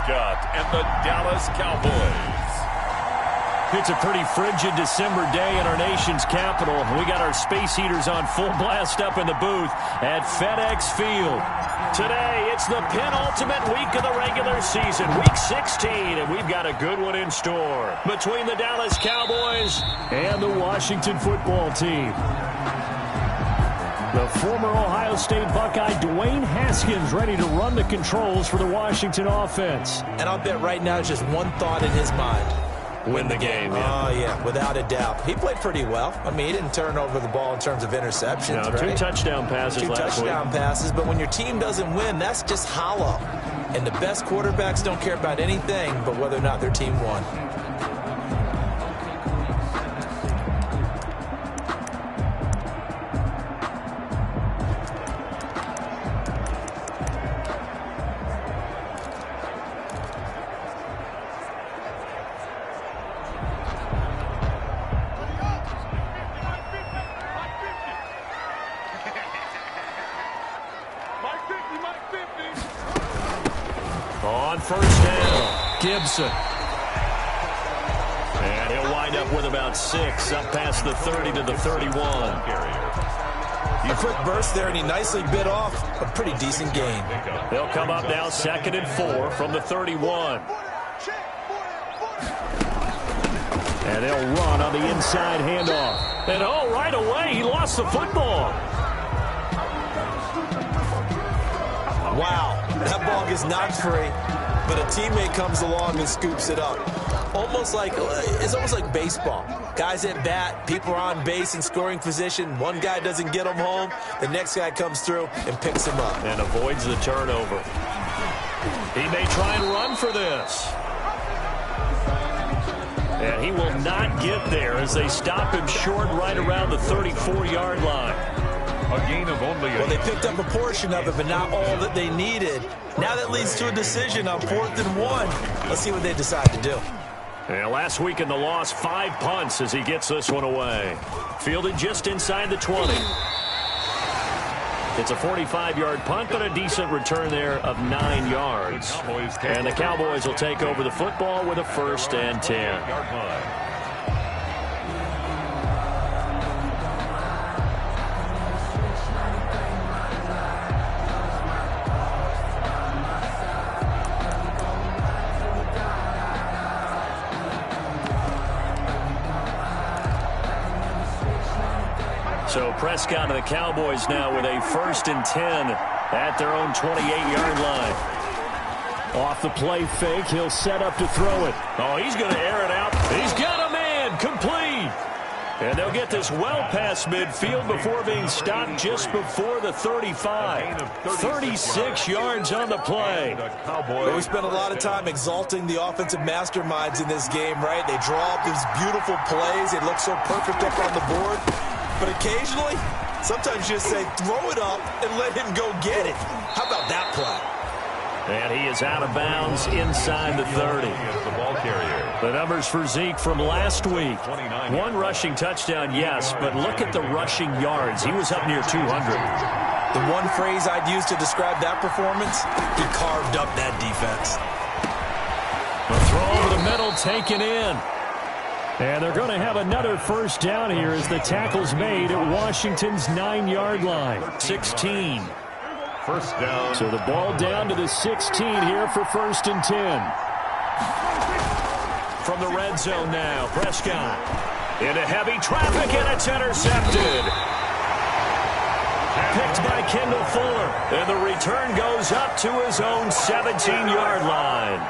Prescott and the Dallas Cowboys. It's a pretty frigid December day in our nation's capital. We got our space heaters on full blast up in the booth at FedEx Field. Today, it's the penultimate week of the regular season, week 16, and we've got a good one in store between the Dallas Cowboys and the Washington football team. The former Ohio State Buckeye Dwayne Haskins ready to run the controls for the Washington offense. And I'll bet right now just one thought in his mind. Win the game. Yeah. Oh, yeah, without a doubt. He played pretty well. I mean, he didn't turn over the ball in terms of interceptions. No, right? 2 touchdown passes last week. 2 touchdown passes, but when your team doesn't win, that's just hollow. And the best quarterbacks don't care about anything but whether or not their team won. On first down, Gibson. And he'll wind up with about 6 up past the 30 to the 31. A quick burst there, and he nicely bit off a pretty decent gain. They'll come up now 2nd and 4 from the 31. And they'll run on the inside handoff. And right away, he lost the football. Wow, that ball gets knocked free, but a teammate comes along and scoops it up. It's almost like baseball. Guys at bat, people are on base in scoring position. One guy doesn't get them home. The next guy comes through and picks him up. And avoids the turnover. He may try and run for this. And he will not get there as they stop him short right around the 34-yard line. A gain of only Well, they picked up a portion of it, but not all that they needed. Now that leads to a decision on 4th and 1. Let's see what they decide to do. And last week in the loss, 5 punts as he gets this one away. Fielded just inside the 20. It's a 45-yard punt, but a decent return there of 9 yards. And the Cowboys will take over the football with a 1st and 10. So Prescott and the Cowboys now with a 1st and 10 at their own 28-yard line. Off the play fake, he'll set up to throw it. Oh, he's going to air it out. He's got a man, complete. And they'll get this well past midfield before being stopped just before the 35. 36 yards on the play. Well, we spent a lot of time exalting the offensive masterminds in this game, right? They draw up these beautiful plays. They look so perfect up on the board. But occasionally, sometimes you just say, throw it up and let him go get it. How about that play? And he is out of bounds inside the 30. The numbers for Zeke from last week. 1 rushing touchdown, yes, but look at the rushing yards. He was up near 200. The one phrase I'd use to describe that performance, he carved up that defense. The throw over the middle taken in. And they're going to have another 1st down here as the tackle's made at Washington's 9-yard line. 16. 1st down. So the ball down to the 16 here for 1st and 10. From the red zone now, Prescott. Into heavy traffic, and it's intercepted. Picked by Kendall Fuller. And the return goes up to his own 17-yard line.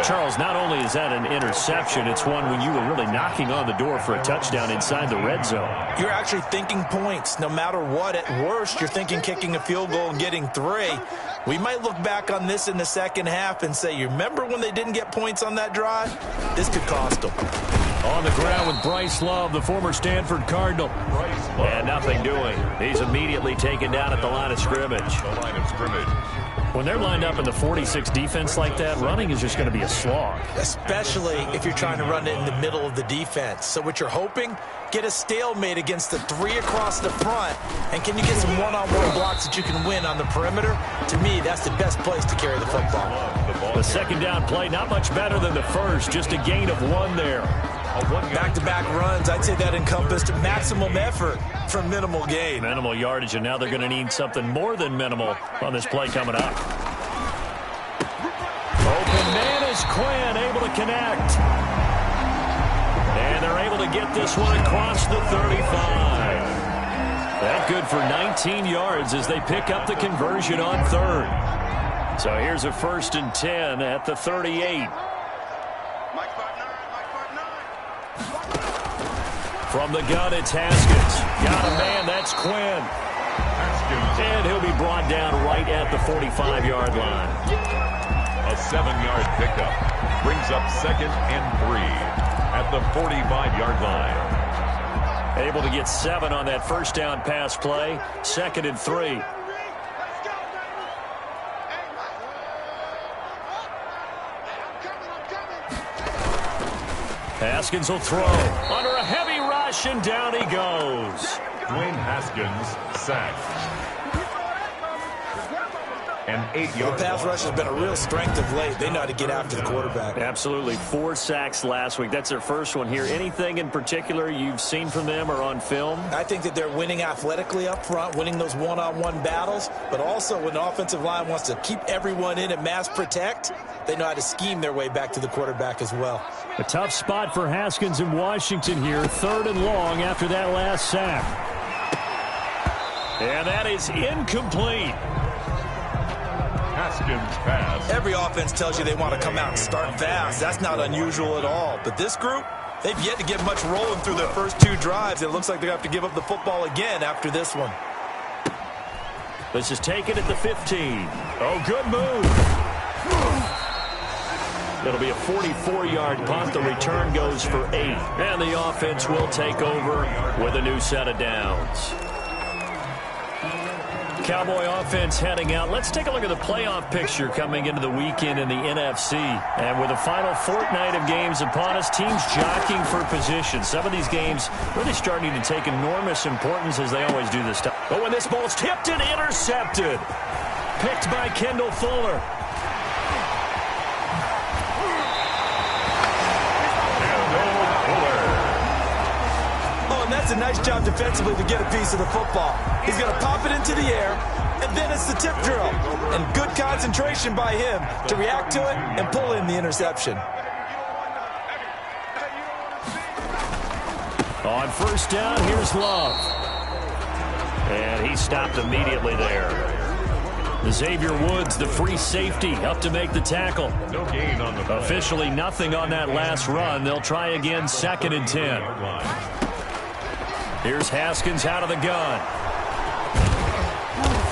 Charles, not only is that an interception, it's one when you were really knocking on the door for a touchdown inside the red zone. You're actually thinking points. No matter what, at worst, you're thinking kicking a field goal and getting 3. We might look back on this in the second half and say, you remember when they didn't get points on that drive? This could cost them. On the ground with Bryce Love, the former Stanford Cardinal. And nothing doing. He's immediately taken down at the line of scrimmage. When they're lined up in the 46 defense like that, running is just going to be a slog. Especially if you're trying to run it in the middle of the defense. So what you're hoping, get a stalemate against the 3 across the front. And can you get some one-on-one blocks that you can win on the perimeter? To me, that's the best place to carry the football. The second down play, not much better than the first, just a gain of 1 there. Back-to-back runs, I'd say that encompassed maximum effort for minimal gain. Minimal yardage, and now they're going to need something more than minimal on this play coming up. Open man is Quinn, able to connect. And they're able to get this one across the 35. That good for 19 yards as they pick up the conversion on 3rd. So here's a 1st and 10 at the 38. From the gun, it's Haskins. Got a man, that's Quinn. And he'll be brought down right at the 45-yard line. A 7-yard pickup brings up 2nd and 3 at the 45-yard line. Able to get 7 on that first down pass play. 2nd and 3. Haskins will throw under a heavy rush, and down he goes. Dwayne Haskins sacked. An 8-yard The pass rush has been a real strength of late. They know how to get after the quarterback. Absolutely. 4 sacks last week. That's their first one here. Anything in particular you've seen from them or on film? I think that they're winning athletically up front, winning those one-on-one battles, but also when the offensive line wants to keep everyone in and mass protect, they know how to scheme their way back to the quarterback as well. A tough spot for Haskins in Washington here. 3rd and long after that last sack. And that is incomplete. Haskins pass. Every offense tells you they want to come out and start fast. That's not unusual at all. But this group, they've yet to get much rolling through their first 2 drives. It looks like they have to give up the football again after this one. This is taken at the 15. Oh, good move. It'll be a 44-yard punt. The return goes for 8. And the offense will take over with a new set of downs. Cowboy offense heading out. Let's take a look at the playoff picture coming into the weekend in the NFC. And with the final fortnight of games upon us, teams jockeying for position. Some of these games really starting to take enormous importance as they always do this time. But when this ball's tipped and intercepted, picked by Kendall Fuller. That's a nice job defensively to get a piece of the football. He's going to pop it into the air, and then it's the tip drill. And good concentration by him to react to it and pull in the interception. On first down, here's Love. And he stopped immediately there. Xavier Woods, the free safety, up to make the tackle. No gain on the play. Officially nothing on that last run. They'll try again, 2nd and 10. Here's Haskins out of the gun.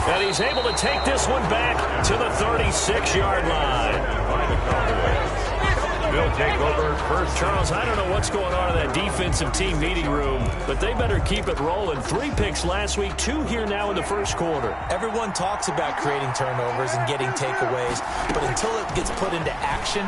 And he's able to take this one back to the 36-yard line. They'll take over first. Charles, I don't know what's going on in that defensive team meeting room, but they better keep it rolling. 3 picks last week, 2 here now in the first quarter. Everyone talks about creating turnovers and getting takeaways, but until it gets put into action,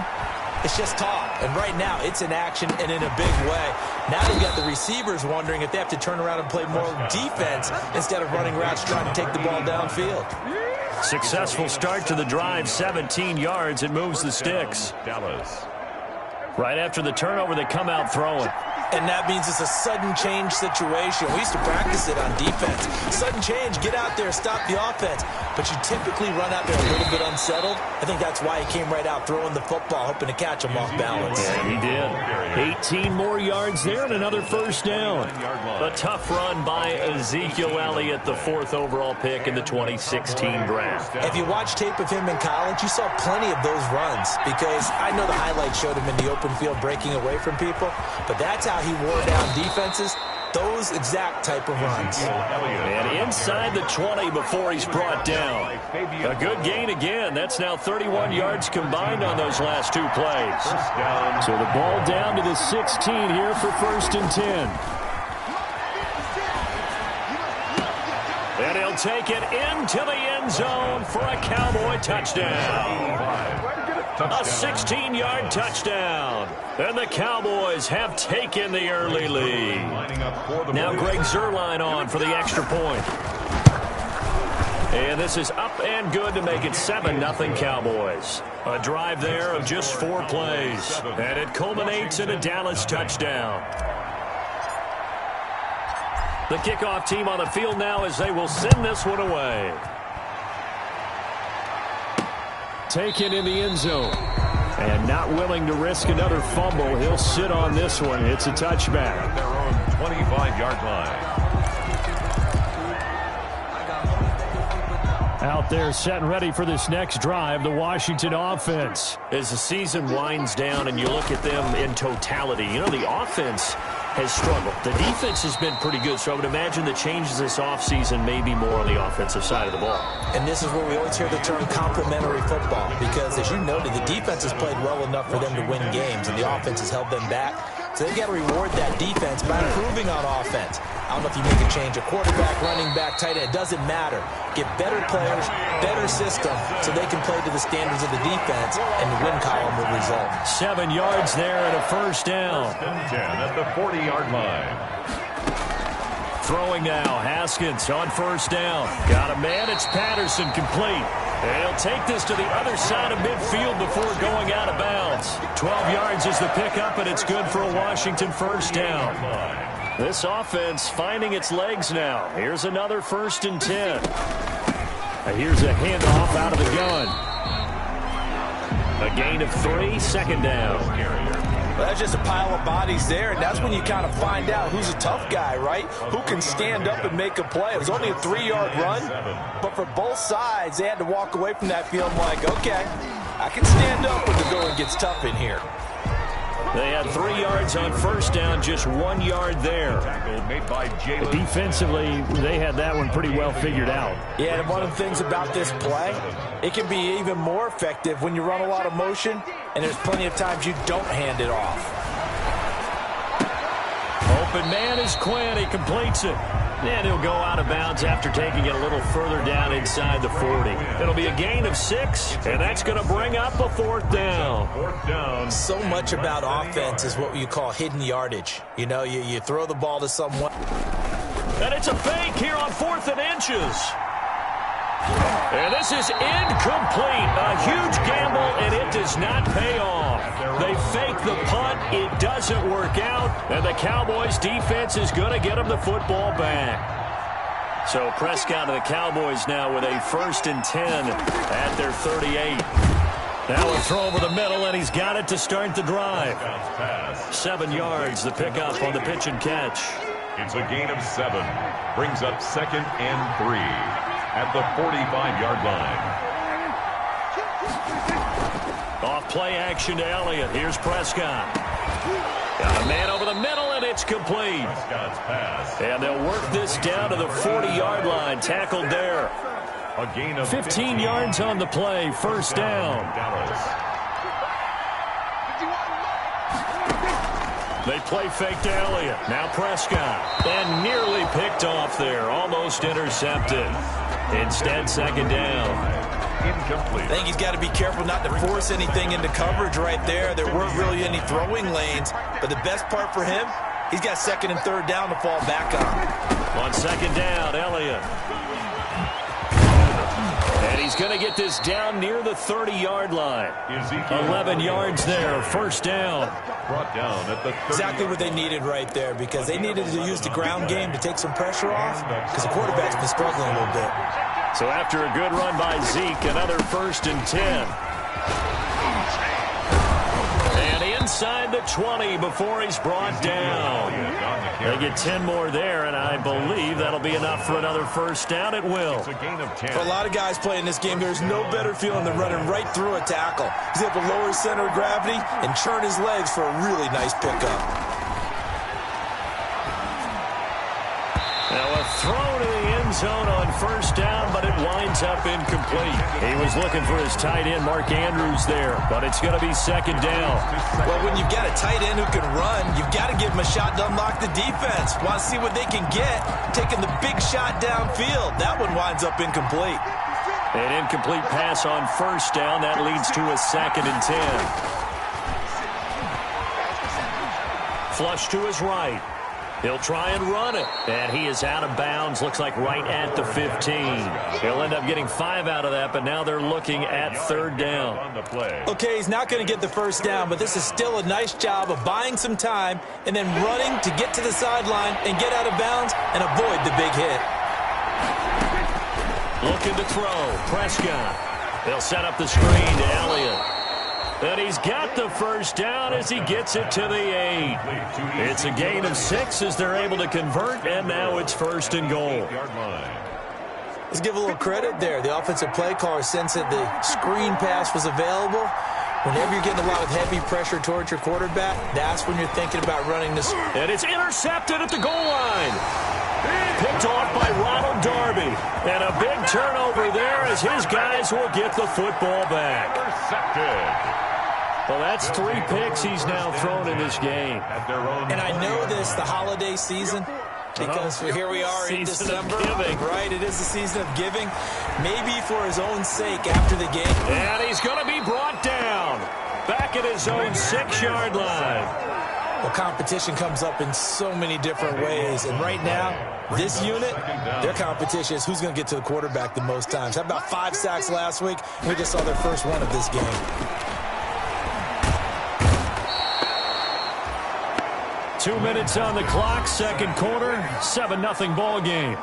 it's just talk. And right now, it's in action and in a big way. Now they've got the receivers wondering if they have to turn around and play more defense instead of running routes trying to take the ball downfield. Successful start to the drive, 17 yards. It moves the sticks. Dallas. Right after the turnover, they come out throwing. And that means it's a sudden change situation. We used to practice it on defense. Sudden change, get out there, stop the offense. But you typically run out there a little bit unsettled. I think that's why he came right out throwing the football, hoping to catch him off balance. Yeah, he did. 18 more yards there and another first down. A tough run by Ezekiel Elliott, the 4th overall pick in the 2016 draft. If you watch tape of him in college, you saw plenty of those runs because I know the highlights showed him in the open field breaking away from people, but that's how he wore down defenses, those exact type of runs. And inside the 20 before he's brought down. A good gain again. That's now 31 yards combined on those last 2 plays. So the ball down to the 16 here for 1st and 10. And he'll take it into the end zone for a Cowboy touchdown. A 16-yard touchdown. And the Cowboys have taken the early lead. Now Greg Zuerlein on for the extra point. And this is up and good to make it 7-0 Cowboys. A drive there of just 4 plays. And it culminates in a Dallas touchdown. The kickoff team on the field now as they will send this one away. Taken in the end zone. And not willing to risk another fumble. He'll sit on this one. It's a touchback. At their own 25-yard line. Out there set and ready for this next drive, the Washington offense. As the season winds down and you look at them in totality, you know, the offense has struggled. The defense has been pretty good, so I would imagine the changes this offseason may be more on the offensive side of the ball. And this is where we always hear the term complementary football, because as you noted, the defense has played well enough for them to win games, and the offense has held them back. So they've got to reward that defense by improving on offense. I don't know if you make a change, a quarterback, running back, tight end, it doesn't matter. Get better players, better system, so they can play to the standards of the defense, and the win column will result. 7 yards there and a first down. 10 at the 40-yard line. Throwing now, Haskins on first down. Got a man, it's Patterson, complete. And he'll take this to the other side of midfield before going out of bounds. 12 yards is the pickup, and it's good for a Washington first down. This offense finding its legs now. Here's another 1st and 10. Here's a handoff out of the gun. A gain of 3, second down. Well, that's just a pile of bodies there, and that's when you kind of find out who's a tough guy, right? Who can stand up and make a play. It was only a 3-yard run, but for both sides, they had to walk away from that field like, okay, I can stand up when the going gets tough in here. They had 3 yards on first down, just 1 yard there. Made by defensively, they had that one pretty well figured out. Yeah, and one of the things about this play, it can be even more effective when you run a lot of motion, and there's plenty of times you don't hand it off. Open man is Quinn. He completes it. And he'll go out of bounds after taking it a little further down inside the 40. It'll be a gain of 6, and that's going to bring up a 4th down. 4th down. So much about offense is what you call hidden yardage. You know, you throw the ball to someone. And it's a fake here on 4th and inches. And this is incomplete. A huge gamble, and it does not pay off. They fake the punt. It doesn't work out. And the Cowboys defense is going to get them the football back. So Prescott and the Cowboys now with a 1st and 10 at their 38. Now a throw over the middle, and he's got it to start the drive. 7 yards, the pickup on the pitch and catch. It's a gain of 7. Brings up 2nd and 3 at the 45-yard line. Off play action to Elliott. Here's Prescott. Got a man over the middle, and it's complete. Prescott's pass. And they'll work this down to the 40-yard line. Tackled there. A gain of 15 yards on the play. First down. Dallas. They play fake to Elliott. Now Prescott. And nearly picked off there. Almost intercepted. Instead, 2nd down. Incomplete. I think he's got to be careful not to force anything into coverage right there. There weren't really any throwing lanes. But the best part for him, he's got 2nd and 3rd down to fall back on. On 2nd down, Elliott. And he's going to get this down near the 30-yard line. 11 yards there, 1st down. Brought down at the 30. Exactly what they needed right there, because they needed to use the ground game to take some pressure off, because the quarterback's been struggling a little bit. So after a good run by Zeke, another 1st and 10. And inside the 20 before he's brought down. They get 10 more there, and I believe that'll be enough for another 1st down. It will. It's a gain of 10. For a lot of guys playing this game, there's no better feeling than running right through a tackle. He's able to lower his center of gravity and churn his legs for a really nice pickup. Now a throw to the end zone on 1st down, but it winds up incomplete. He was looking for his tight end, Mark Andrews, there, but it's going to be 2nd down. Well, when you've got a tight end who can run, you've got to give him a shot to unlock the defense. Want to see what they can get, taking the big shot downfield. That one winds up incomplete. An incomplete pass on 1st down. That leads to a 2nd and 10. Flush to his right. He'll try and run it. And he is out of bounds. Looks like right at the 15. He'll end up getting 5 out of that, but now they're looking at third down. Okay, he's not going to get the first down, but this is still a nice job of buying some time and then running to get to the sideline and get out of bounds and avoid the big hit. Looking to throw. Prescott. They'll set up the screen to Elliott. And he's got the first down as he gets it to the 8. It's a gain of 6 as they're able to convert, and now it's first and goal. Let's give a little credit there. The offensive play caller sensed that the screen pass was available. Whenever you're getting a lot of heavy pressure towards your quarterback, that's when you're thinking about running this. And it's intercepted at the goal line. Picked off by Ronald Darby. And a big turnover there as his guys will get the football back. Well, that's 3 picks he's now thrown in this game. And I know this, the holiday season, because here we are in December. Right, it is the season of giving. Maybe for his own sake after the game. And he's going to be brought down. Back at his own 6-yard line. Well, competition comes up in so many different ways. And right now, this unit, their competition is who's going to get to the quarterback the most times. How about 5 sacks last week? We just saw their first one of this game. 2 minutes on the clock, second quarter, 7-0 ball game.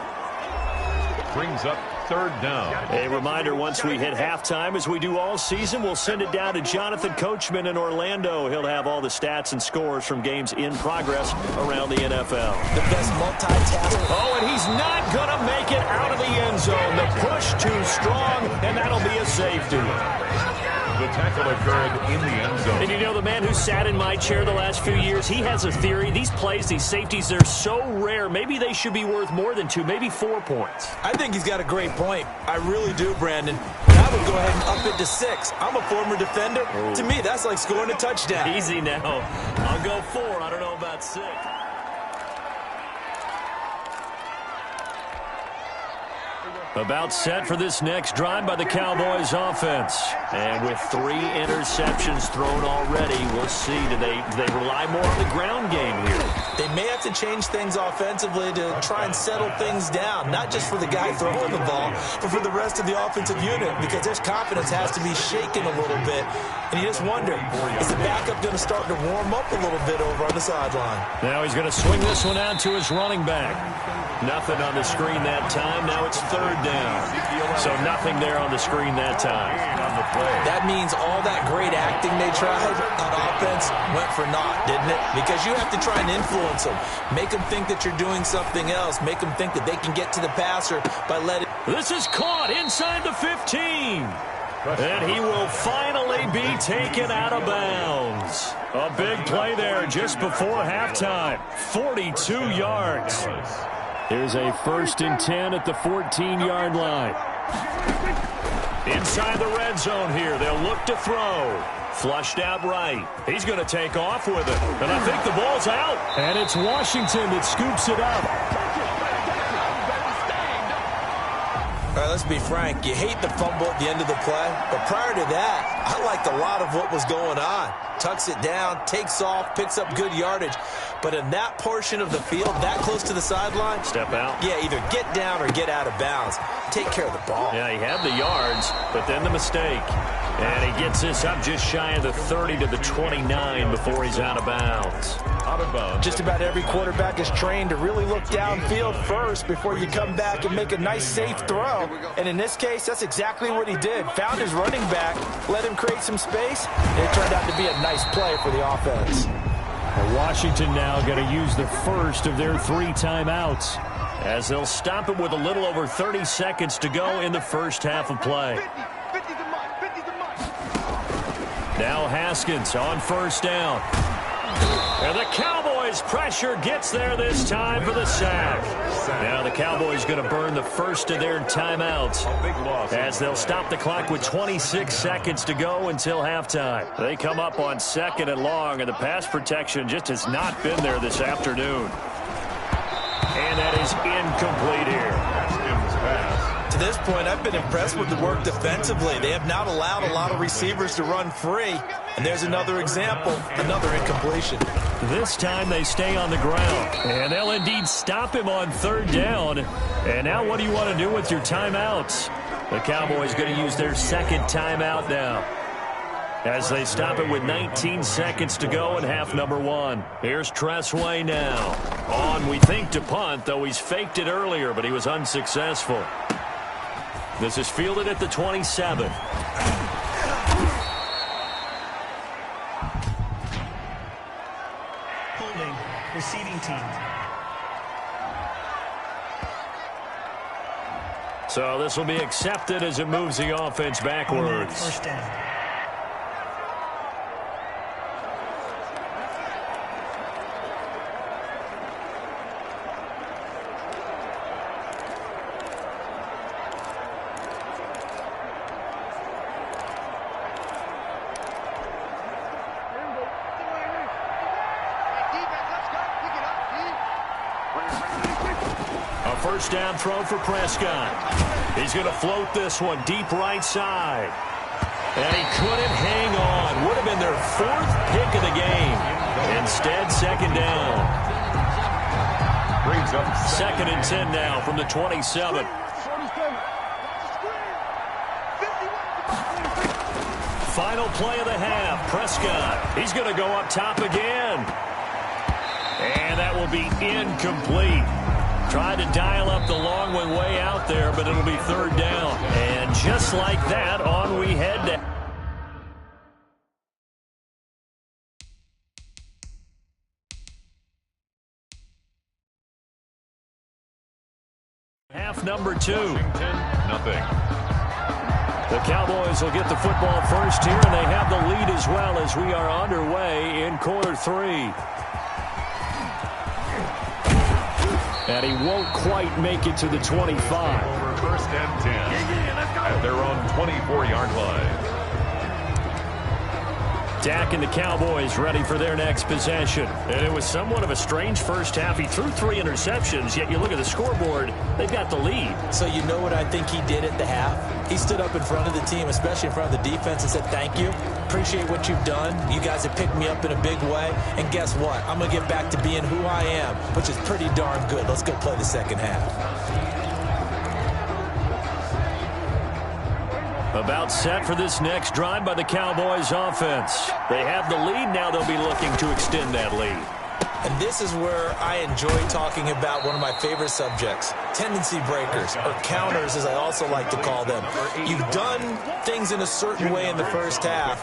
Brings up third down. A reminder, once we hit halftime, as we do all season, we'll send it down to Jonathan Coachman in Orlando. He'll have all the stats and scores from games in progress around the NFL. The best multitasker. Oh, and he's not going to make it out of the end zone. The push too strong, and that'll be a safety. The tackle occurred in the end zone. And you know, the man who sat in my chair the last few years, he has a theory. These plays, these safeties, they're so rare. Maybe they should be worth more than 2, maybe 4 points. I think he's got a great point. I really do, Brandon. And I would go ahead and up it to 6. I'm a former defender. Oh. To me, that's like scoring a touchdown. Easy now. I'll go 4. I don't know about 6. About set for this next drive by the Cowboys offense. And with 3 interceptions thrown already, we'll see. Do they rely more on the ground game here? They may have to change things offensively to try and settle things down. Not just for the guy throwing the ball, but for the rest of the offensive unit. Because their confidence has to be shaken a little bit. And you just wonder, is the backup going to start to warm up a little bit over on the sideline? Now he's going to swing this one out to his running back. Nothing on the screen that time. Now it's third down. So nothing there on the screen that time. That means all that great acting they tried on offense went for naught, didn't it? Because you have to try and influence them. Make them think that you're doing something else. Make them think that they can get to the passer by letting... This is caught inside the 15. And he will finally be taken out of bounds. A big play there just before halftime. 42 yards. Here's a 1st and 10 at the 14-yard line. Inside the red zone here. They'll look to throw. Flushed out right. He's going to take off with it. And I think the ball's out. And it's Washington that scoops it up. All right, let's be frank. You hate the fumble at the end of the play. But prior to that, I liked a lot of what was going on. Tucks it down, takes off, picks up good yardage. But in that portion of the field, that close to the sideline, step out. Yeah, either get down or get out of bounds. Take care of the ball. Yeah, he had the yards, but then the mistake. And he gets this up just shy of the 30 to the 29 before he's out of bounds. Out of bounds. Just about every quarterback is trained to really look downfield first before you come back and make a nice, safe throw. And in this case, that's exactly what he did. Found his running back, let him create some space, and it turned out to be a nice play for the offense. Well, Washington now going to use the first of their 3 timeouts, as they'll stop it with a little over 30 seconds to go in the first half of play. Now Haskins on first down. And the Cowboys pressure gets there this time for the sack. Now the Cowboys going to burn the first of their timeouts as they'll stop the clock with 26 seconds to go until halftime. They come up on 2nd and long, and the pass protection just has not been there this afternoon. And that is incomplete here. To this point, I've been impressed with the work defensively. They have not allowed a lot of receivers to run free. And there's another example, another incompletion. This time they stay on the ground. And they'll indeed stop him on third down. And now what do you want to do with your timeouts? The Cowboys going to use their second timeout now, as they stop it with 19 seconds to go in half number one. Here's Tressway now. On, we think, to punt, though he's faked it earlier, but he was unsuccessful. This is fielded at the 27. Holding, receiving team. So this will be accepted as it moves the offense backwards. First down. First down throw for Prescott. He's going to float this one deep right side. And he couldn't hang on. Would have been their fourth pick of the game. Instead, second down. Brings up second and 10 now from the 27. Final play of the half. Prescott. He's going to go up top again. And that will be incomplete. Tried to dial up the long one way out there, but it'll be third down. And just like that, on we head to half number two. Nothing. The Cowboys will get the football first here, and they have the lead as well as we are underway in quarter three. And he won't quite make it to the 25. Over first and 10 at their own 24-yard line. Dak and the Cowboys ready for their next possession. And it was somewhat of a strange first half. He threw 3 interceptions, yet you look at the scoreboard, they've got the lead. So you know what I think he did at the half? He stood up in front of the team, especially in front of the defense, and said, thank you. Appreciate what you've done. You guys have picked me up in a big way. And guess what? I'm going to get back to being who I am, which is pretty darn good. Let's go play the second half. About set for this next drive by the Cowboys offense. They have the lead. Now they'll be looking to extend that lead. And this is where I enjoy talking about one of my favorite subjects, tendency breakers, or counters as I also like to call them. You've done things in a certain way in the first half,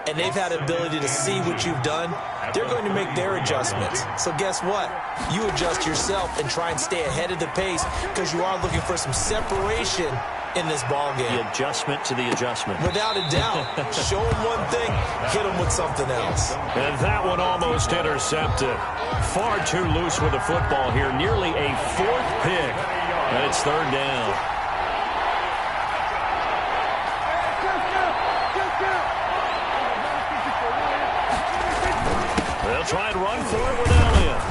and they've had the ability to see what you've done. They're going to make their adjustments. So guess what? You adjust yourself and try and stay ahead of the pace because you are looking for some separation in this ball game. The adjustment to the adjustment. Without a doubt. Show them one thing, hit them with something else. And that one almost intercepted. Far too loose with the football here. Nearly a fourth pick. And it's third down. They'll try and run for it with Elliott.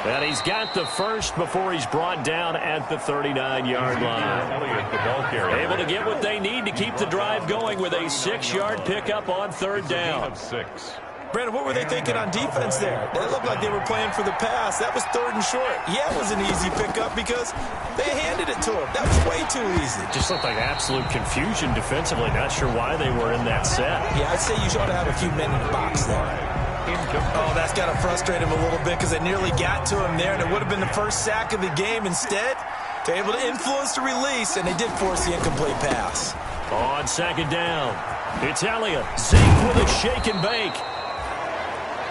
And he's got the first before he's brought down at the 39-yard line. Elliott, the ball carrier. Able to get what they need to keep the drive going with a 6-yard pickup on third down. Of 6. Brandon, what were they thinking on defense there? They looked like they were playing for the pass. That was third and short. Yeah, it was an easy pickup because they handed it to him. That was way too easy. Just looked like absolute confusion defensively. Not sure why they were in that set. Yeah, I'd say you ought to have a few men in the box there. Oh, that's got to frustrate him a little bit because they nearly got to him there, and it would have been the first sack of the game. Instead, they're able to influence the release, and they did force the incomplete pass. On second down, it's Elliott. Zeke with a shake and bake.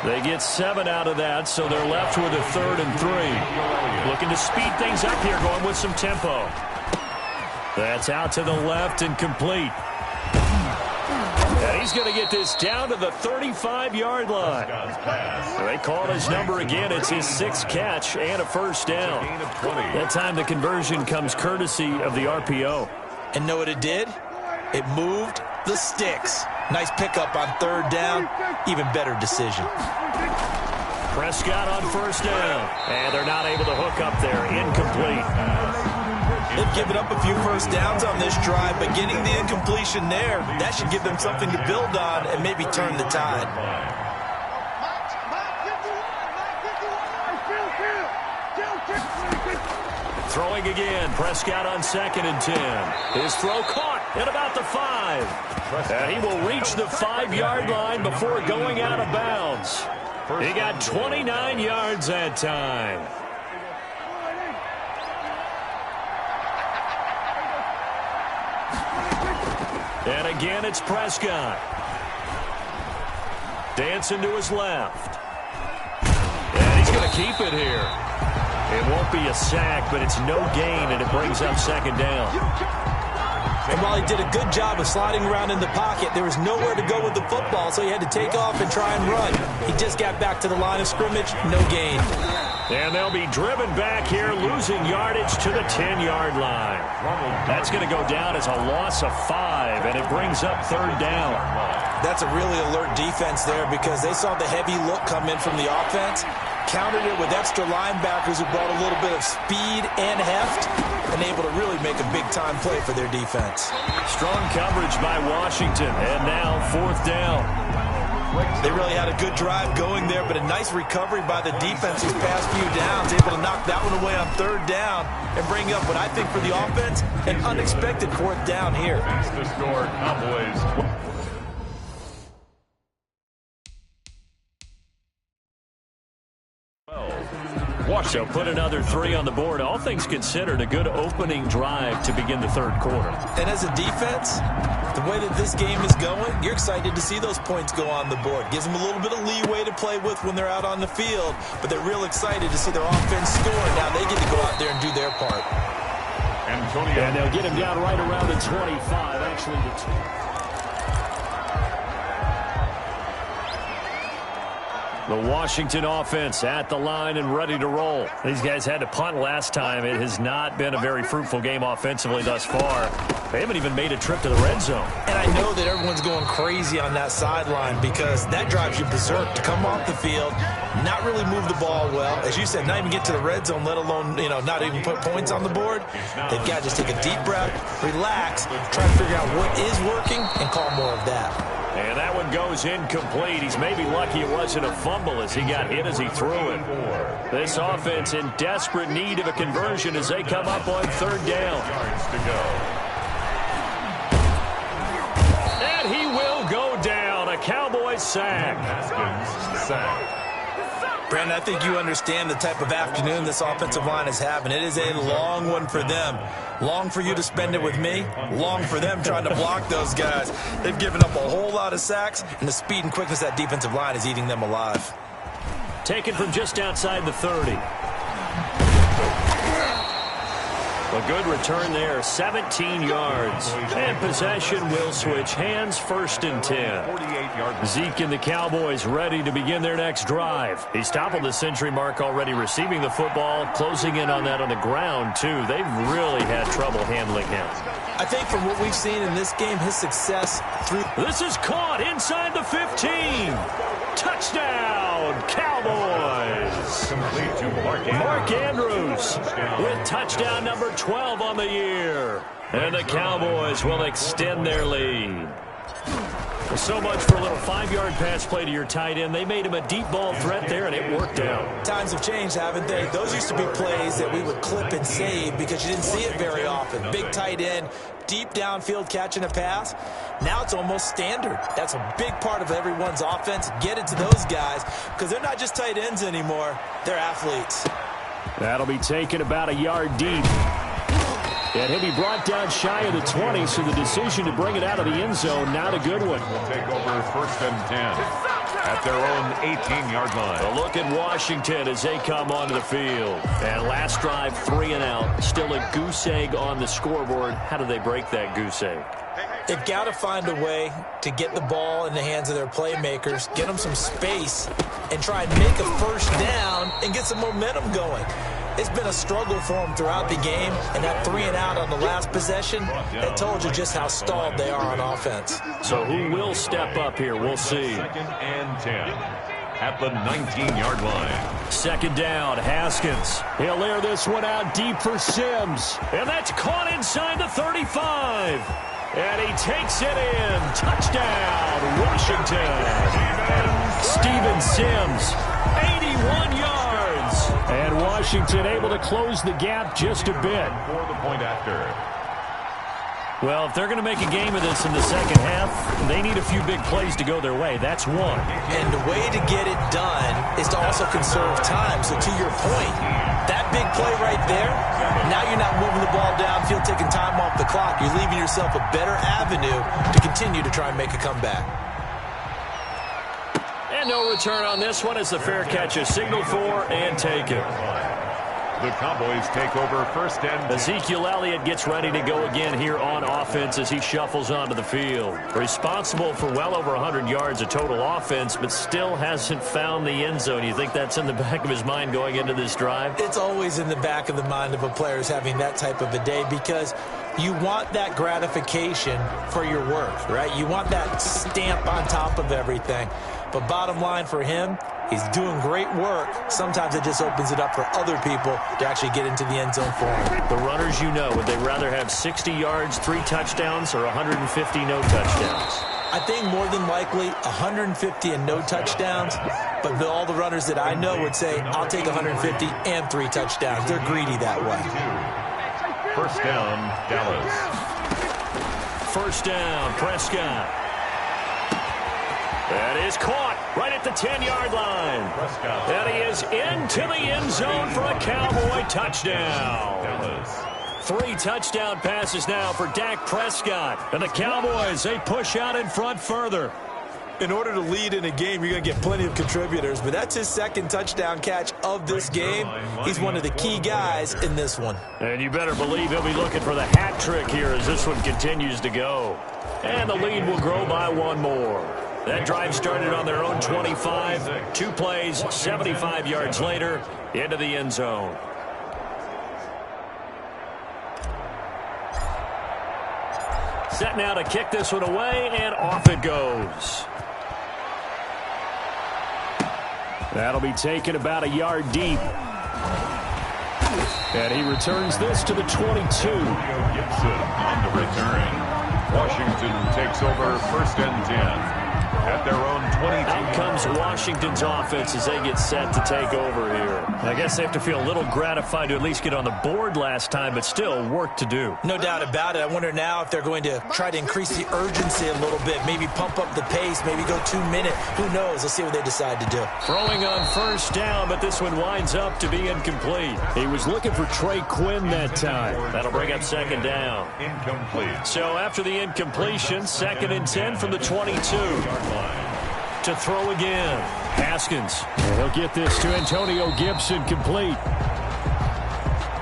They get 7 out of that, so they're left with a 3rd and 3. Looking to speed things up here, going with some tempo. That's out to the left and complete. And he's going to get this down to the 35-yard line. They call his number again. It's his 6th catch and a first down. That time the conversion comes courtesy of the RPO. And know what it did? It moved the sticks. Nice pickup on third down. Even better decision. Prescott on first down. And they're not able to hook up there. Incomplete. They've given up a few first downs on this drive, but getting the incompletion there, that should give them something to build on and maybe turn the tide. Throwing again, Prescott on 2nd and 10. His throw caught at about the 5. And he will reach the 5-yard line before going out of bounds. He got 29 yards that time. And again, it's Prescott. Dancing to his left. And he's going to keep it here. It won't be a sack, but it's no gain, and it brings up 2nd down. And while he did a good job of sliding around in the pocket, there was nowhere to go with the football, so he had to take off and try and run. He just got back to the line of scrimmage, no gain. And they'll be driven back here, losing yardage to the 10-yard line. That's going to go down as a loss of 5, and it brings up 3rd down. That's a really alert defense there because they saw the heavy look come in from the offense, countered it with extra linebackers who brought a little bit of speed and heft, and able to really make a big-time play for their defense. Strong coverage by Washington, and now 4th down. They really had a good drive going there, but a nice recovery by the defense these past few downs, able to knock that one away on 3rd down and bring up what I think for the offense, an unexpected 4th down here. That's the score, Cowboys. So put another 3 on the board. All things considered, a good opening drive to begin the 3rd quarter. And as a defense, the way that this game is going, you're excited to see those points go on the board. Gives them a little bit of leeway to play with when they're out on the field, but they're real excited to see their offense score. Now they get to go out there and do their part. And they'll get him down right around the 25, actually the 2. The Washington offense at the line and ready to roll. These guys had to punt last time. It has not been a very fruitful game offensively thus far. They haven't even made a trip to the red zone. And I know that everyone's going crazy on that sideline because that drives you berserk to come off the field, not really move the ball well. As you said, not even get to the red zone, let alone, not even put points on the board. They've got to just take a deep breath, relax, try to figure out what is working, and call more of that. And that one goes incomplete. He's maybe lucky it wasn't a fumble as he got hit as he threw it. This offense in desperate need of a conversion as they come up on 3rd down. And he will go down. A Cowboys sack. Brandon, I think you understand the type of afternoon this offensive line is having. It is a long one for them. Long for you to spend it with me. Long for them trying to block those guys. They've given up a whole lot of sacks, and the speed and quickness of that defensive line is eating them alive. Taken from just outside the 30. A good return there, 17 yards. And possession will switch hands, 1st and 10. Zeke and the Cowboys ready to begin their next drive. He's toppled the century mark already receiving the football, closing in on that on the ground, too. They've really had trouble handling him. I think from what we've seen in this game, his success through... This is caught inside the 15. Touchdown, Cowboys. Complete to Mark Andrews with touchdown number 12 on the year. And the Cowboys will extend their lead. So much for a little 5-yard pass play to your tight end. They made him a deep ball threat there, and it worked out. Times have changed, haven't they? Those used to be plays that we would clip and save because you didn't see it very often. Big tight end, deep downfield catching a pass. Now it's almost standard. That's a big part of everyone's offense. Get it to those guys because they're not just tight ends anymore. They're athletes. That'll be taken about a yard deep. And he'll be brought down shy of the 20, so the decision to bring it out of the end zone, not a good one. Will take over 1st and 10 at their own 18-yard line. A look at Washington as they come onto the field. And last drive, 3 and out. Still a goose egg on the scoreboard. How do they break that goose egg? They've got to find a way to get the ball in the hands of their playmakers, get them some space, and try and make a 1st down and get some momentum going. It's been a struggle for them throughout the game, and that 3 and out on the last possession, that told you just how stalled they are on offense. So who will step up here? We'll see. 2nd and 10 at the 19-yard line. Second down, Haskins. He'll air this one out deep for Sims. And that's caught inside the 35. And he takes it in. Touchdown, Washington. Steven Sims, 81 yards. And Washington able to close the gap just a bit. For the point after. Well, if they're going to make a game of this in the second half, they need a few big plays to go their way. That's one. And the way to get it done is to also conserve time. So to your point, that big play right there, now you're not moving the ball downfield, taking time off the clock. You're leaving yourself a better avenue to continue to try and make a comeback. And no return on this one as the fair catch is signaled for and taken. The Cowboys take over first and 10. Ezekiel Elliott gets ready to go again here on offense as he shuffles onto the field. Responsible for well over 100 yards of total offense, but still hasn't found the end zone. You think that's in the back of his mind going into this drive? It's always in the back of the mind of a player who's having that type of a day because you want that gratification for your work, right? You want that stamp on top of everything. But bottom line for him, he's doing great work. Sometimes it just opens it up for other people to actually get into the end zone for him. The runners, you know, would they rather have 60 yards, 3 touchdowns, or 150 no touchdowns? I think more than likely 150 and no touchdowns, but all the runners that I know would say, I'll take 150 and 3 touchdowns. They're greedy that way. First down, Dallas. First down, Prescott. That is caught right at the 10-yard line. And he is into the end zone for a Cowboy touchdown. 3 touchdown passes now for Dak Prescott. And the Cowboys, they push out in front further. In order to lead in a game, you're going to get plenty of contributors, but that's his second touchdown catch of this game. He's one of the key guys in this one. And you better believe he'll be looking for the hat trick here as this one continues to go. And the lead will grow by 1 more. That drive started on their own 25. 2 plays, 75 yards later, into the end zone. Set now to kick this one away, and off it goes. That'll be taken about a yard deep. And he returns this to the 22. Gibson on the return. Washington takes over first and 10. At their own 22. Out comes Washington's offense as they get set to take over here. I guess they have to feel a little gratified to at least get on the board last time, but still work to do. No doubt about it. I wonder now if they're going to try to increase the urgency a little bit, maybe pump up the pace, maybe go 2 minutes. Who knows? Let's see what they decide to do. Throwing on first down, but this one winds up to be incomplete. He was looking for Trey Quinn that time. That'll bring up second down. Incomplete. So after the incompletion, second and 10 from the 22. To throw again, Haskins. And he'll get this to Antonio Gibson, complete.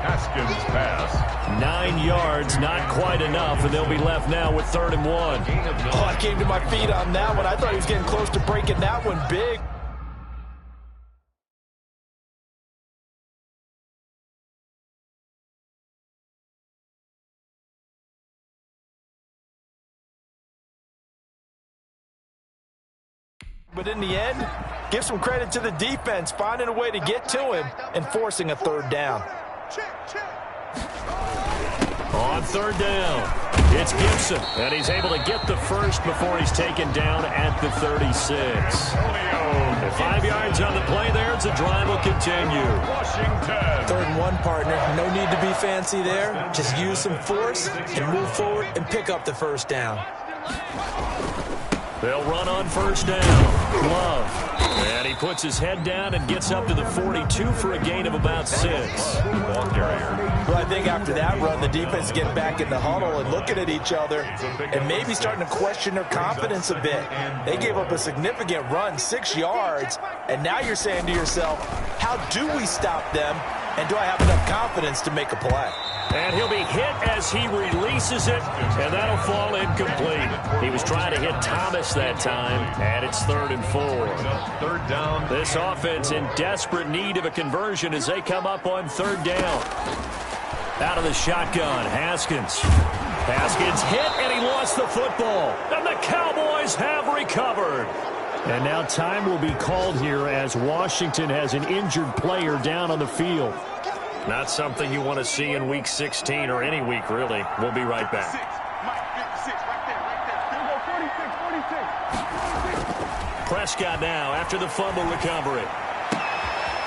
Haskins pass. 9 yards, not quite enough, and they'll be left now with 3rd and 1. Oh, I came to my feet on that one. I thought he was getting close to breaking that one big. But in the end, give some credit to the defense, finding a way to get to him and forcing a 3rd down. On 3rd down, it's Gibson, and he's able to get the first before he's taken down at the 36. And 5 yards on the play there as the drive will continue. Washington. 3rd and 1, partner. No need to be fancy there. Just use some force and move forward and pick up the first down. They'll run on first down. Love. And he puts his head down and gets up to the 42 for a gain of about 6. Ball carrier. Well, I think after that run, the defense getting back in the huddle and looking at each other and maybe starting to question their confidence a bit. They gave up a significant run, 6 yards, and now you're saying to yourself, how do we stop them, and do I have enough confidence to make a play? And he'll be hit as he releases it, and that'll fall incomplete. He was trying to hit Thomas that time, and it's 3rd and 4. 3rd down. This offense in desperate need of a conversion as they come up on 3rd down. Out of the shotgun, Haskins. Haskins hit, and he lost the football. And the Cowboys have recovered. And now time will be called here as Washington has an injured player down on the field. Not something you want to see in Week 16 or any week, really. We'll be right back. Prescott now after the fumble recovery.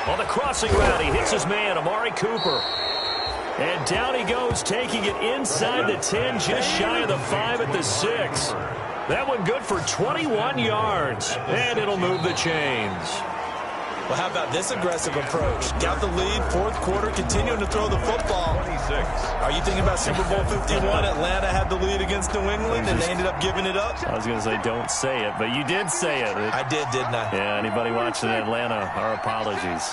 On the crossing route, he hits his man, Amari Cooper. And down he goes, taking it inside the 10, just shy of the 5 at the 6. That one good for 21 yards, and it'll move the chains. Well, how about this aggressive approach? Got the lead, fourth quarter, continuing to throw the football. 26. Are you thinking about Super Bowl 51? Atlanta had the lead against New England, and they ended up giving it up? I was going to say don't say it, but you did say it. I did, didn't I? Yeah, anybody watching Atlanta, our apologies.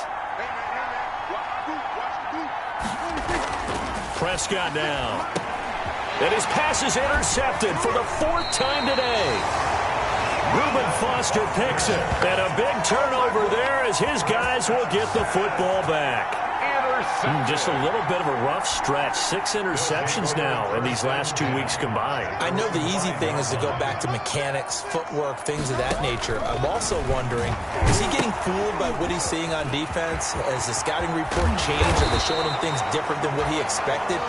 Prescott now. And his pass is intercepted for the 4th time today. Reuben Foster picks it. And a big turnover there as his guys will get the football back. Just a little bit of a rough stretch. 6 interceptions now in these last 2 weeks combined. I know the easy thing is to go back to mechanics, footwork, things of that nature. I'm also wondering, is he getting fooled by what he's seeing on defense? Has the scouting report changed? Are they showing him things different than what he expected?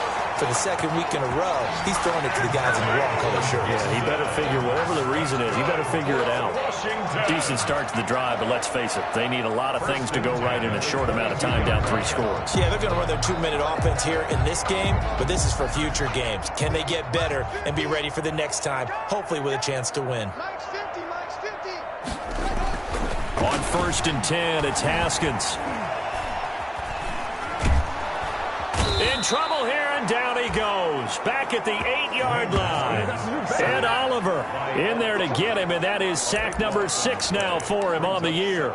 For the second week in a row, he's throwing it to the guys in the wrong color shirts. Yeah, he better figure, whatever the reason is, he better figure it out. Decent start to the drive, but let's face it, they need a lot of things to go right in a short amount of time, down 3 scores. Yeah, they're going to run their 2-minute offense here in this game, but this is for future games. Can they get better and be ready for the next time, hopefully with a chance to win? On 1st and 10, it's Haskins. In trouble here, and down he goes. Back at the 8-yard line. Ed Oliver in there to get him, and that is sack number 6 now for him on the year.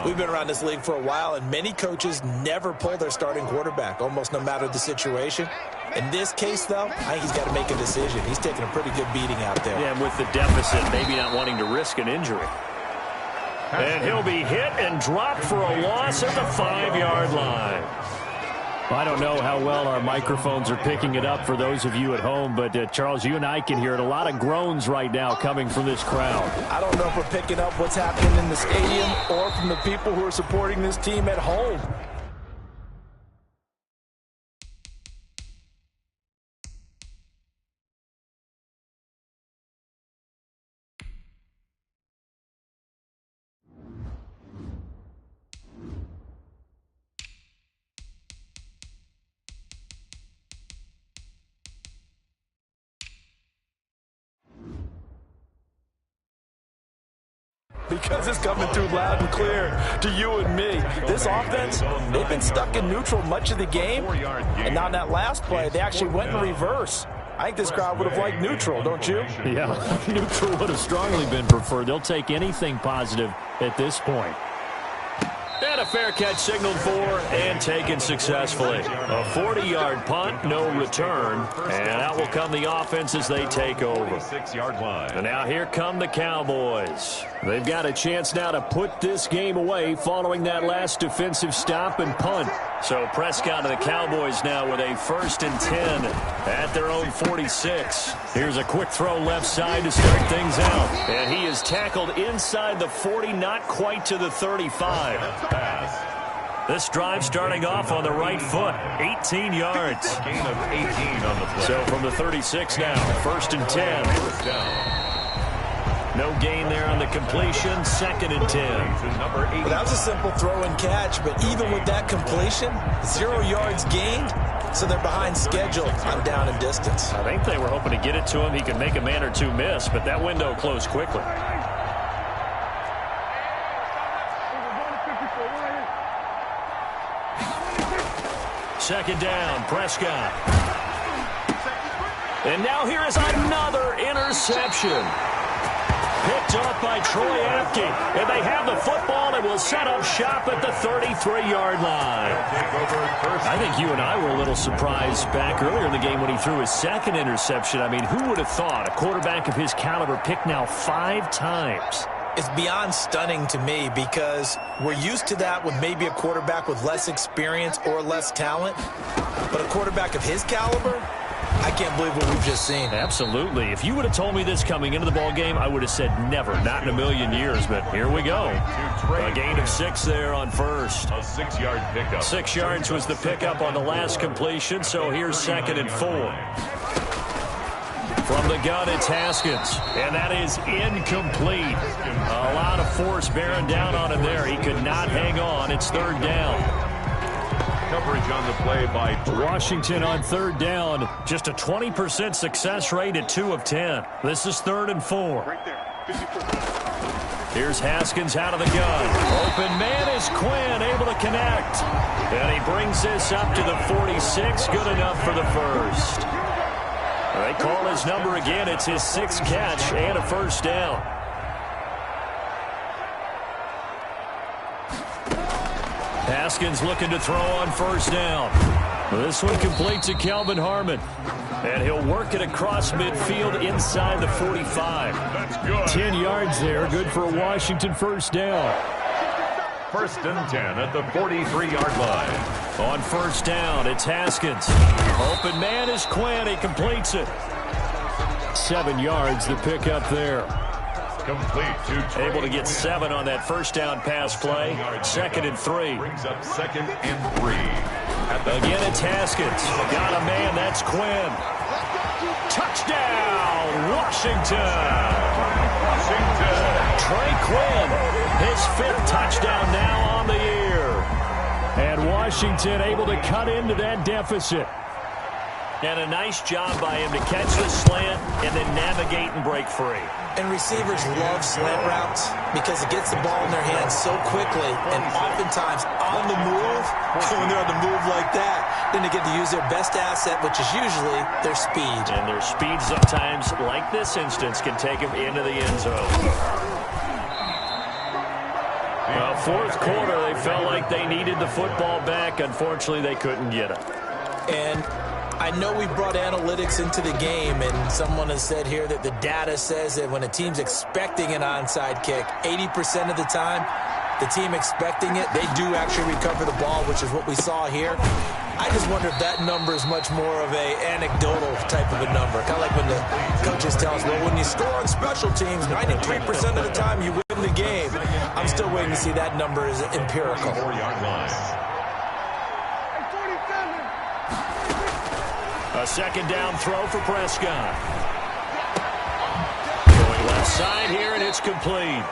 We've been around this league for a while, and many coaches never pull their starting quarterback, almost no matter the situation. In this case, though, I think he's got to make a decision. He's taking a pretty good beating out there. Yeah, and with the deficit, maybe not wanting to risk an injury. And he'll be hit and dropped for a loss at the 5-yard line. I don't know how well our microphones are picking it up for those of you at home, but Charles, you and I can hear it. A lot of groans right now coming from this crowd. I don't know if we're picking up what's happening in the stadium or from the people who are supporting this team at home. Because it's coming through loud and clear to you and me. This offense, they've been stuck in neutral much of the game. And now in that last play, they actually went in reverse. I think this crowd would have liked neutral, don't you? Yeah, neutral would have strongly been preferred. They'll take anything positive at this point. And a fair catch signaled for and taken successfully. A 40-yard punt, no return. And out will come the offense as they take over. 6-yard line. And now here come the Cowboys. They've got a chance now to put this game away following that last defensive stop and punt. So Prescott and the Cowboys now with a 1st and 10 at their own 46. Here's a quick throw left side to start things out. And he is tackled inside the 40, not quite to the 35. Pass. This drive starting off on the right foot, 18 yards. Gain of 18 on the play. So from the 36 now, 1st and 10. First down. No gain there on the completion, 2nd and 10. Number 8. Well, that was a simple throw and catch, but even with that completion, 0 yards gained, so they're behind schedule on down and distance. I think they were hoping to get it to him. He could make a man or two miss, but that window closed quickly. Second down, Prescott. And now here is another interception. Picked off by Troy Apke. And they have the football and will set up shop at the 33-yard line. I think you and I were a little surprised back earlier in the game when he threw his 2nd interception. I mean, who would have thought a quarterback of his caliber picked now 5 times? It's beyond stunning to me because we're used to that with maybe a quarterback with less experience or less talent. But a quarterback of his caliber, I can't believe what we've just seen. Absolutely. If you would have told me this coming into the ball game, I would have said never, not in a million years. But here we go. A gain of 6 there on first. A 6-yard pickup. 6 yards was the pickup on the last completion, so here's 2nd and 4. From the gun, it's Haskins, and that is incomplete. A lot of force bearing down on him there. He could not hang on. It's 3rd down. Coverage on the play by Washington on 3rd down. Just a 20% success rate at 2 of 10. This is 3rd and 4. Right there. 54. Here's Haskins out of the gun. Open man is Quinn, able to connect. And he brings this up to the 46. Good enough for the first. They call his number again. It's his 6th catch and a 1st down. Haskins looking to throw on 1st down. This one completes to Calvin Harmon. And he'll work it across midfield inside the 45. That's good. 10 yards there. Good for a Washington 1st down. 1st and 10 at the 43-yard line. On 1st down, it's Haskins. Open man is Quinn. He completes it. 7 yards, the pickup there. Complete to Trey. Able to get 7 on that 1st down pass play. 2nd and 3. Brings up 2nd and 3. Again, it's Haskins. Got a man. That's Quinn. Touchdown, Washington. Trey Quinn, his 5th touchdown now on the year. And Washington able to cut into that deficit. And a nice job by him to catch the slant and then navigate and break free. And receivers love slant routes because it gets the ball in their hands so quickly and oftentimes on the move. When they're on the move like that, then they get to use their best asset, which is usually their speed. And their speed sometimes, like this instance, can take them into the end zone. 4th quarter, they felt like they needed the football back. Unfortunately, they couldn't get it. And I know we brought analytics into the game, and someone has said here that the data says that when a team's expecting an onside kick, 80% of the time, the team expecting it, they do actually recover the ball, which is what we saw here. I just wonder if that number is much more of a anecdotal type of a number. Kind of like when the coaches tell us, well, when you score on special teams, 93% of the time you win the game. I'm still waiting to see that number is empirical. 4-yard line. A 2nd down throw for Prescott. Going left side here, and it's complete.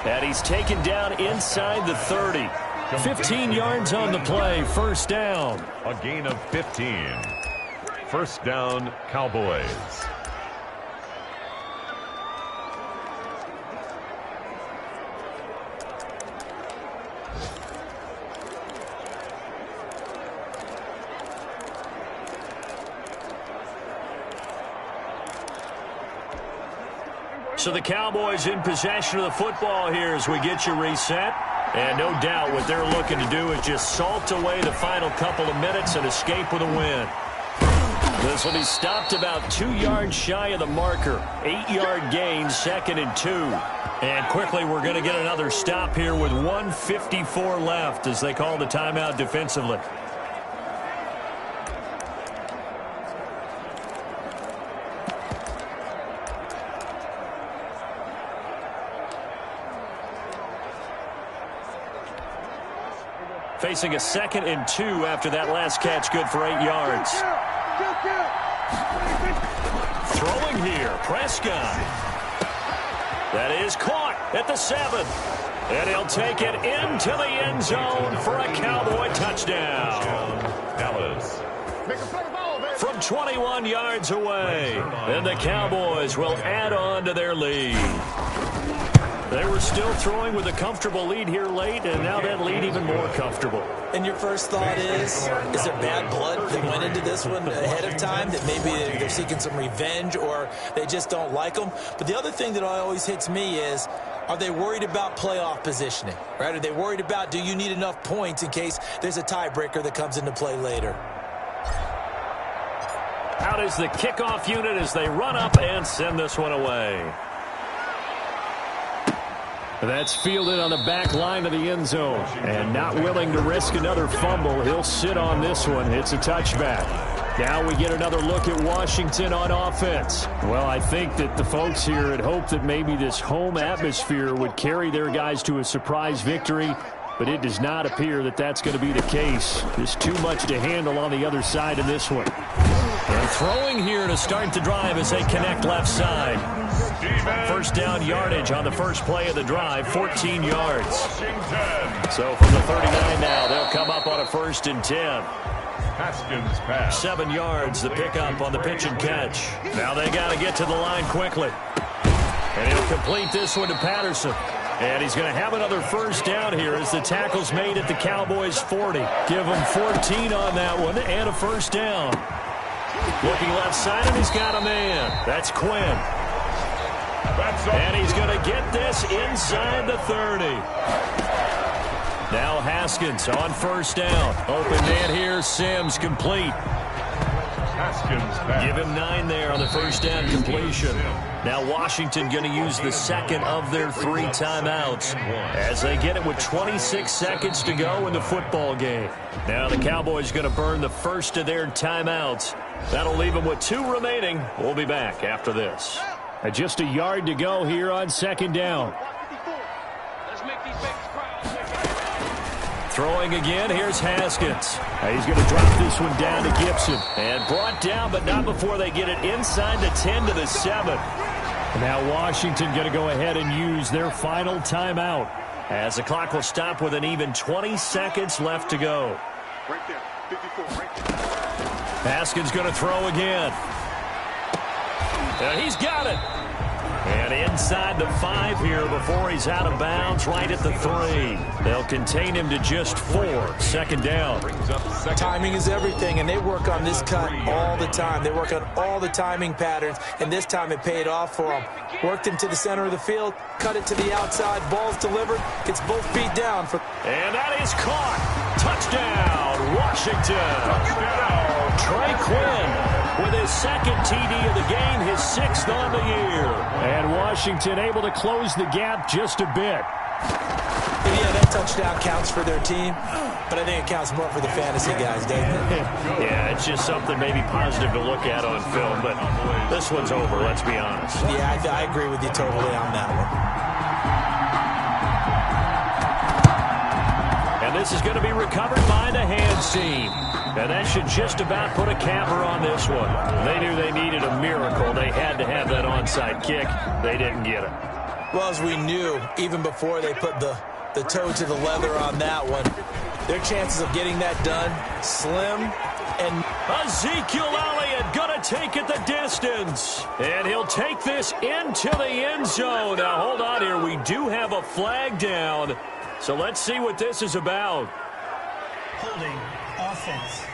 And he's taken down inside the 30. 15 yards on the play, 1st down. A gain of 15. 1st down, Cowboys. So the Cowboys in possession of the football here as we get you reset. And no doubt what they're looking to do is just salt away the final couple of minutes and escape with a win. This will be stopped about 2 yards shy of the marker. 8-yard gain, 2nd and 2. And quickly we're going to get another stop here with 1:54 left as they call the timeout defensively. Facing a 2nd and 2 after that last catch, good for 8 yards. Throwing here, Prescott. That is caught at the 7. And he'll take it into the end zone for a Cowboy touchdown. Dallas. From 21 yards away. And the Cowboys will add on to their lead. They were still throwing with a comfortable lead here late, and now that lead even more comfortable. And your first thought is there bad blood that went into this one ahead of time, that maybe they're seeking some revenge or they just don't like them? But the other thing that always hits me is, are they worried about playoff positioning, right? Are they worried about, do you need enough points in case there's a tiebreaker that comes into play later? Out is the kickoff unit as they run up and send this one away. That's fielded on the back line of the end zone. And not willing to risk another fumble, he'll sit on this one. It's a touchback. Now we get another look at Washington on offense. Well, I think that the folks here had hoped that maybe this home atmosphere would carry their guys to a surprise victory, but it does not appear that that's going to be the case. There's too much to handle on the other side in this one. And throwing here to start the drive as they connect left side. First down yardage on the first play of the drive, 14 yards. So from the 39 now, they'll come up on a 1st and 10. Haskins pass. 7 yards, the pickup on the pitch and catch. Now they got to get to the line quickly. And he'll complete this one to Patterson. And he's going to have another first down here as the tackle's made at the Cowboys' 40. Give him 14 on that one and a first down. Looking left side, and he's got a man. That's Quinn. And he's going to get this inside the 30. Now Haskins on first down. Open man here, Sims complete. Haskins pass. Give him 9 there on the first down completion. Now Washington going to use the second of their 3 timeouts as they get it with 26 seconds to go in the football game. Now the Cowboys going to burn the first of their timeouts. That'll leave them with 2 remaining. We'll be back after this. Just a yard to go here on second down. Throwing again, here's Haskins. He's going to drop this one down to Gibson. And brought down, but not before they get it inside the 10 to the 7. Now Washington going to go ahead and use their final timeout as the clock will stop with an even 20 seconds left to go. Right there, 54, right there. Haskins going to throw again. And he's got it. And inside the 5 here before he's out of bounds, right at the 3. They'll contain him to just 4. Second down. Timing is everything, and they work on this cut all the time. They work on all the timing patterns, and this time it paid off for them. Worked him to the center of the field, cut it to the outside, ball's delivered, gets both feet down. And that is caught. Touchdown, Washington. Touchdown. Trey Quinn with his second TD of the game, his 6th on the year. And Washington able to close the gap just a bit. Yeah, that touchdown counts for their team, but I think it counts more for the fantasy guys, doesn't it? Yeah, it's just something maybe positive to look at on film, but this one's over, let's be honest. Yeah, I agree with you totally on that one. And this is going to be recovered by the hands team. And that should just about put a capper on this one. They knew they needed a miracle. They had to have that onside kick. They didn't get it. Well, as we knew, even before they put the toe to the leather on that one, their chances of getting that done, slim. And Ezekiel Elliott going to take it the distance. And he'll take this into the end zone. Now, hold on here. We do have a flag down. So let's see what this is about. Holding offense.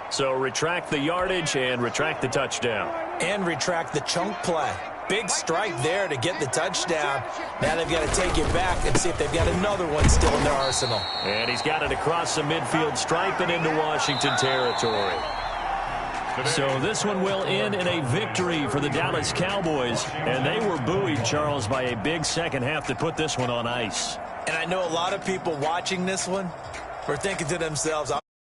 So retract the yardage and retract the touchdown. And retract the chunk play. Big strike there to get the touchdown. Now they've got to take it back and see if they've got another one still in their arsenal. And he's got it across the midfield stripe and into Washington territory. So this one will end in a victory for the Dallas Cowboys. And they were buoyed, Charles, by a big second half to put this one on ice. And I know a lot of people watching this one were thinking to themselves,